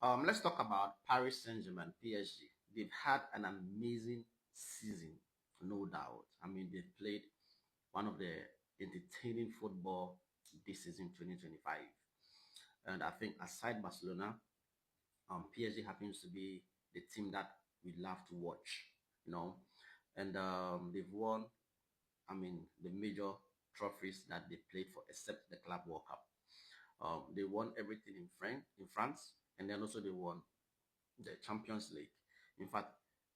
Let's talk about Paris Saint-Germain, PSG. They've had an amazing season, no doubt. I mean, they've played one of the entertaining football this season, 2025. And I think aside Barcelona, PSG happens to be the team that we love to watch, you know. And they've won, I mean, the major trophies that they played for, except the Club World Cup. They won everything in France, and then also they won the Champions League. In fact,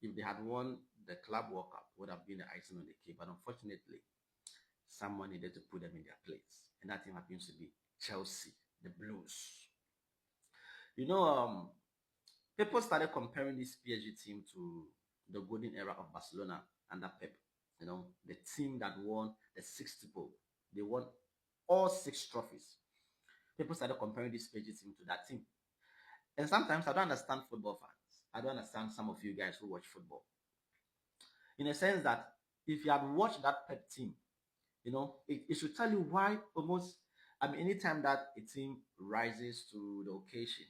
if they had won the Club World Cup, would have been the icing on the cake. But unfortunately, someone needed to put them in their place, and that team happens to be Chelsea, the Blues. You know, people started comparing this PSG team to the golden era of Barcelona under Pep. You know, the team that won the six triple. They won all six trophies. People started comparing this PSG team to that team. And sometimes I don't understand football fans. I don't understand some of you guys who watch football. In a sense that if you had watched that Pep team, it should tell you why almost, I mean, anytime that a team rises to the occasion,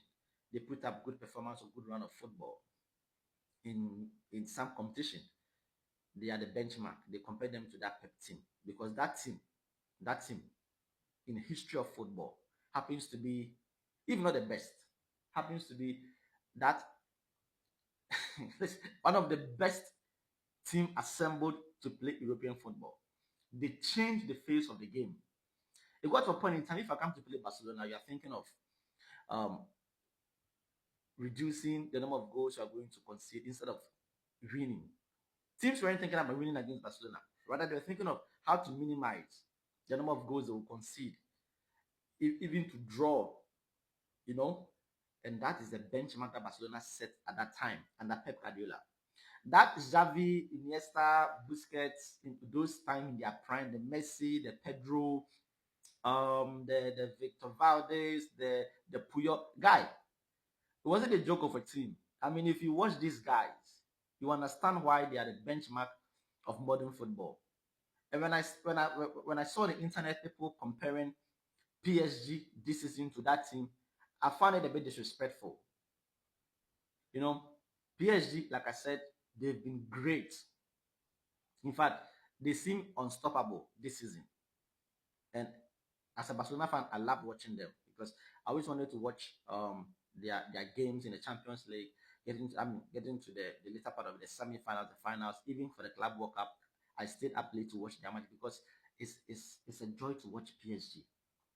they put up good performance or good run of football in some competition, they are the benchmark. They compare them to that Pep team because that team in the history of football happens to be, if not the best, happens to be that one of the best team assembled to play European football. They changed the face of the game. It got to a point in time, if I come to play Barcelona, you are thinking of um, reducing the number of goals you are going to concede instead of winning. Teams weren't thinking about winning against Barcelona. Rather, they were thinking of how to minimize the number of goals they will concede, even to draw, you know. And that is the benchmark that Barcelona set at that time under Pep Guardiola. That Xavi, Iniesta, Busquets, in those time in their prime, the Messi, the Pedro, the Victor Valdez, the Puyol guy. It wasn't a joke of a team. I mean, if you watch these guys, you understand why they are the benchmark of modern football. And when I saw the internet people comparing PSG this season to that team, I found it a bit disrespectful. You know, PSG, like I said, they've been great. In fact, they seem unstoppable this season. And as a Barcelona fan, I love watching them because I always wanted to watch their games in the Champions League, getting to the later part of the semi-finals, the finals, even for the Club World Cup. I stayed up late to watch their match because it's a joy to watch PSG.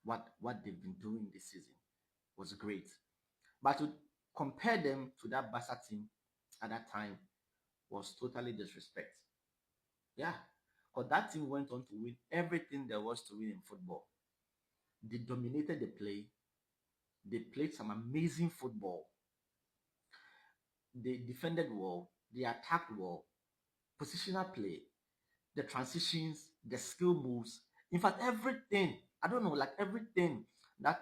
What they've been doing this season was great. But to compare them to that Barca team at that time was totally disrespect. Yeah, because that team went on to win everything there was to win in football. They dominated the play. They played some amazing football. They defended well. They attacked well. Positional play, the transitions, the skill moves. In fact, everything. I don't know, like everything that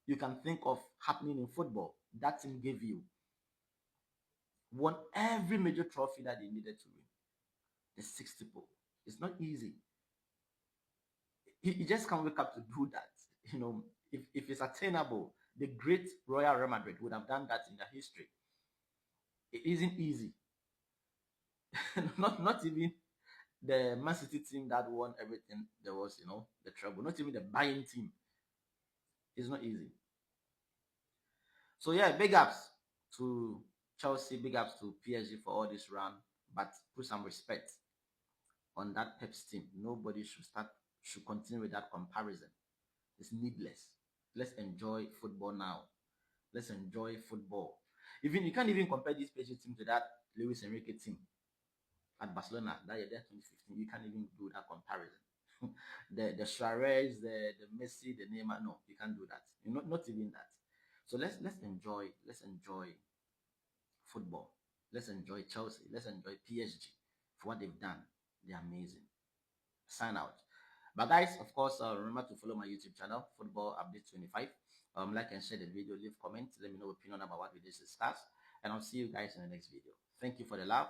you can think of happening in football, that team gave you. Won every major trophy that they needed to win. The 60 ball. It's not easy. You just can't wake up to do that. You know, if it's attainable, the great Royal Real Madrid would have done that in their history. It isn't easy. not even the Man City team that won everything there was, the treble. Not even the Bayern team. It's not easy. So yeah, big ups to Chelsea, big ups to PSG for all this run, but put some respect on that Pep's team. Nobody should continue with that comparison. It's needless. Let's enjoy football now. Let's enjoy football. Even you can't even compare this PSG team to that Luis Enrique team at Barcelona that year, 2015. You can't even do that comparison. the Suarez, the Messi, the Neymar. No, you can't do that. Not even that. So let's enjoy football. Let's enjoy Chelsea. Let's enjoy PSG for what they've done. They're amazing. Sign out. But guys, of course, remember to follow my YouTube channel, Football Update 25. Like and share the video, leave comments, let me know opinion about what we just discussed, and I'll see you guys in the next video. Thank you for the love.